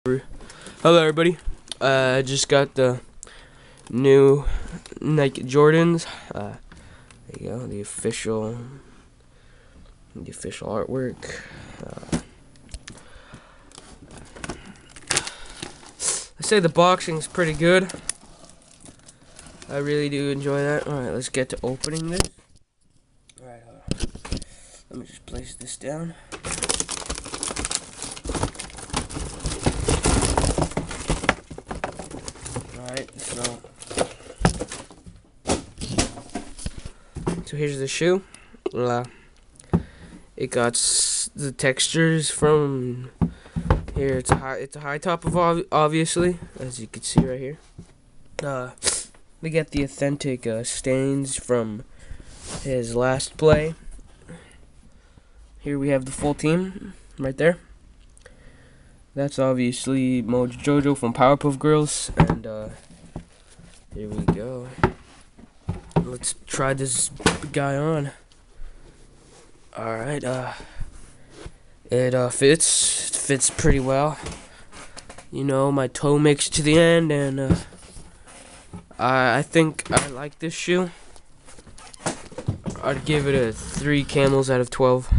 Hello everybody, I just got the new Nike Jordans. There you go, the official artwork. I say the boxing's pretty good. I really do enjoy that. Alright, let's get to opening this. Alright, let me just place this down. Alright, so here's the shoe. It got the textures from here. It's a high top of obviously, as you can see right here. We get the authentic stains from his last play. Here we have the full team right there. That's obviously Jojo from Powerpuff Girls, and here we go. Let's try this guy on. Alright, it fits pretty well. You know, my toe makes it to the end, and I think I like this shoe. I'd give it a 3 camels out of 12.